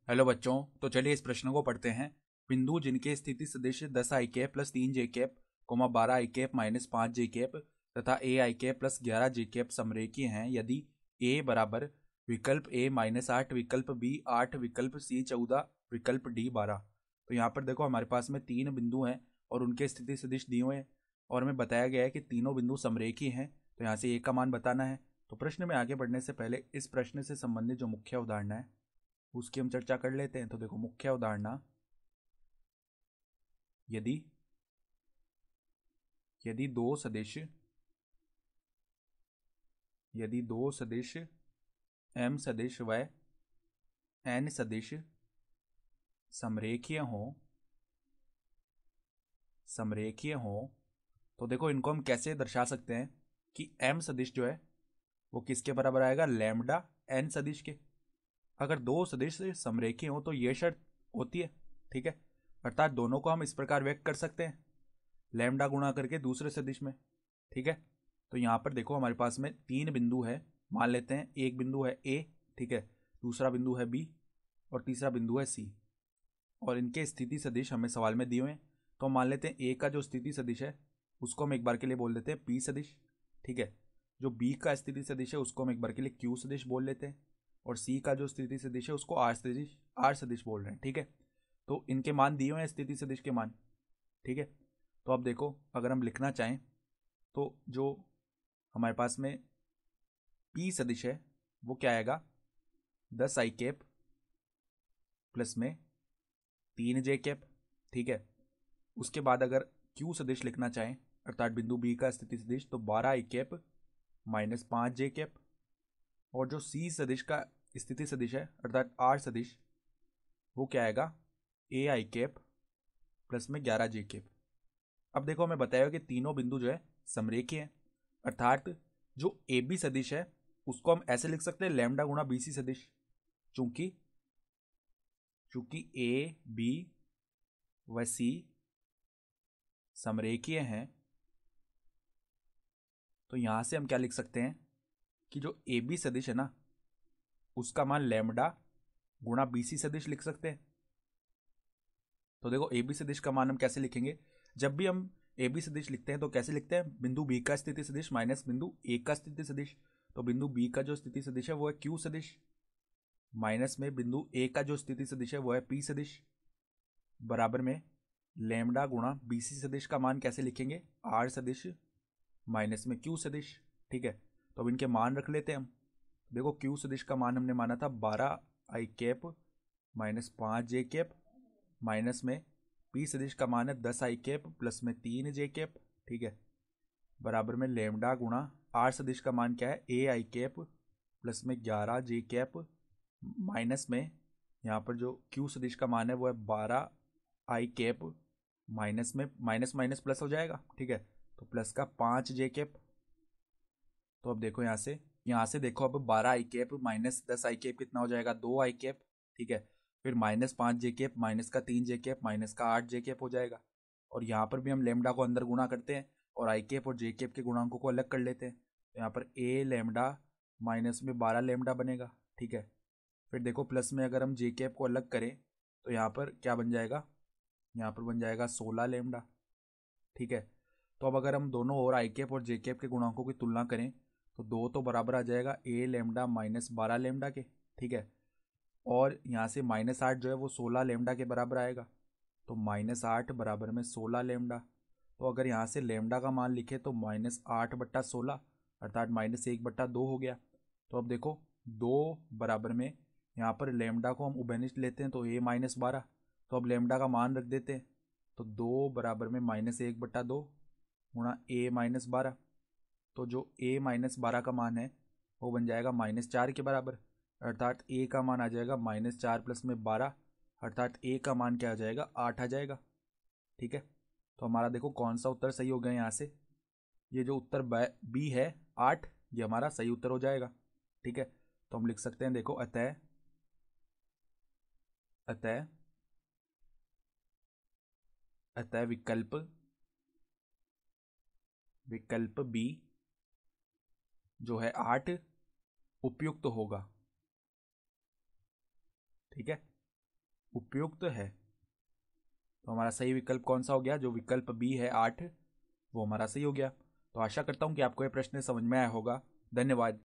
Hello बच्चों, तो चलिए इस प्रश्न को पढ़ते हैं। बिंदु जिनके स्थिति सदिश 10 आई कैप प्लस 3 जे कैप, 12 आई कैप माइनस 5 जे कैप तथा ए आई कैप प्लस 11 जे कैप समरेखीय हैं यदि ए बराबर विकल्प ए -8, विकल्प बी 8, विकल्प सी 14, विकल्प डी 12। तो यहाँ पर देखो हमारे पास में तीन बिंदु हैं और उनके स्थिति सदिश दिए हुए हैं और हमें बताया गया है कि तीनों बिंदु समरेखीय हैं। तो यहाँ से ए का मान बताना है। तो प्रश्न में आगे बढ़ने से पहले इस प्रश्न से संबंधित जो मुख्य उदाहरण है उसकी हम चर्चा कर लेते हैं। तो देखो मुख्य उदाहरण, यदि यदि दो सदिश यदि दो सदिश एम सदिश व एन सदिश समरेखीय हो तो देखो इनको हम कैसे दर्शा सकते हैं कि एम सदिश जो है वो किसके बराबर आएगा, लैम्डा एन सदिश के। अगर दो सदिश समरेखीय हो तो ये शर्त होती है, ठीक है। अर्थात दोनों को हम इस प्रकार व्यक्त कर सकते हैं, लैम्डा गुणा करके दूसरे सदिश में, ठीक है। तो यहाँ पर देखो हमारे पास में तीन बिंदु है। मान लेते हैं एक बिंदु है ए, ठीक है, दूसरा बिंदु है बी और तीसरा बिंदु है सी। और इनके स्थिति सदिश हमें सवाल में दिए हुए हैं। तो मान लेते हैं ए का जो स्थिति सदिश है उसको हम एक बार के लिए बोल देते हैं पी सदिश, ठीक है। जो बी का स्थिति सदिश है उसको हम एक बार के लिए क्यू सदिश बोल लेते हैं और सी का जो स्थिति सदिश है उसको आर सदिश बोल रहे हैं, ठीक है। तो इनके मान दिए हुए हैं, स्थिति सदिश के मान, ठीक है। तो अब देखो अगर हम लिखना चाहें तो जो हमारे पास में पी सदिश है वो क्या आएगा, 10 आई कैप प्लस में 3 जे कैप, ठीक है। उसके बाद अगर क्यू सदिश लिखना चाहें अर्थात बिंदु बी का स्थिति सदिश तो 12 आई कैप माइनस 5 जे कैप। और जो सी सदिश का स्थिति सदिश है अर्थात आर सदिश वो क्या आएगा, ए आई कैप प्लस में 11 जे कैप। अब देखो हमें बताया कि तीनों बिंदु जो है समरेखीय हैं, अर्थात जो ए बी सदिश है उसको हम ऐसे लिख सकते हैं लैम्डा गुणा बी सी सदिश। चूंकि चूंकि ए बी व सी समरेखीय हैं तो यहां से हम क्या लिख सकते हैं कि जो ए बी सदिश है ना उसका मान लैम्डा गुणा बी सी सदिश लिख सकते हैं। तो देखो ए बी सदिश का मान हम कैसे लिखेंगे, जब भी हम ए बी सदिश लिखते हैं तो कैसे लिखते हैं, बिंदु बी का स्थिति सदिश माइनस बिंदु ए का स्थिति सदिश। तो बिंदु बी का जो स्थिति सदिश है वो है क्यू सदिश माइनस में बिंदु ए का जो स्थिति सदिश है वो है पी सदिश बराबर में लैम्डा गुणा बी सी सदिश का मान कैसे लिखेंगे, आर सदिश माइनस में क्यू सदिश, ठीक है। तो अब इनके मान रख लेते हैं हम। देखो क्यू सदिश का मान हमने माना था 12 आई कैप माइनस 5 जे कैप माइनस में पी सदिश का मान है 10 आई कैप प्लस में 3 जे कैप, ठीक है, बराबर में लेमडा गुणा आर सदिश का मान क्या है, ए आई कैप प्लस में 11 जे कैप माइनस में यहाँ पर जो क्यू सदिश का मान है वो है 12 आई कैप माइनस में माइनस माइनस प्लस हो जाएगा, ठीक है। तो प्लस का 5 जे कैप। तो अब देखो यहाँ से देखो अब 12 आई कैप माइनस 10 आई कैप कितना हो जाएगा, 2 आई कैप, ठीक है। फिर माइनस 5 जे कैप माइनस का 3 जे कैप माइनस का 8 जे कैप हो जाएगा। और यहाँ पर भी हम लेमडा को अंदर गुणा करते हैं और आई कैप और जे कैप के गुणांकों को अलग कर लेते हैं। तो यहाँ पर ए लेमडा माइनस में 12 लेमडा बनेगा, ठीक है। फिर देखो प्लस में अगर हम जे कैप को अलग करें तो यहाँ पर क्या बन जाएगा, यहाँ पर बन जाएगा 16 लेमडा, ठीक है। तो अब अगर हम दोनों और आई कैप और जे कैप के गुणांकों की तुलना करें तो दो तो बराबर आ जाएगा ए लेमडा माइनस 12 लेमडा के, ठीक है। और यहाँ से -8 जो है वो 16 लेमडा के बराबर आएगा। तो -8 बराबर में 16 लेमडा। तो अगर यहाँ से लेमडा का मान लिखे तो -8/16 अर्थात -1/2 हो गया। तो अब देखो 2 बराबर में यहाँ पर लेमडा को हम उभयनिष्ठ लेते हैं तो a-12। तो अब लेमडा का मान रख देते हैं तो 2 बराबर में -1/2 गुणा a-12। तो जो a-12 का मान है वो बन जाएगा -4 के बराबर, अर्थात a का मान आ जाएगा -4 प्लस में 12 अर्थात a का मान क्या आ जाएगा, 8 आ जाएगा, ठीक है। तो हमारा देखो कौन सा उत्तर सही हो गया यहाँ से, ये जो उत्तर बी है 8, ये हमारा सही उत्तर हो जाएगा, ठीक है। तो हम लिख सकते हैं देखो अतः अतः अतः विकल्प विकल्प बी जो है 8 उपयुक्त होगा, ठीक है। उपयुक्त है। तो हमारा सही विकल्प कौन सा हो गया? जो विकल्प बी है 8, वो हमारा सही हो गया। तो आशा करता हूँ कि आपको यह प्रश्न समझ में आया होगा। धन्यवाद।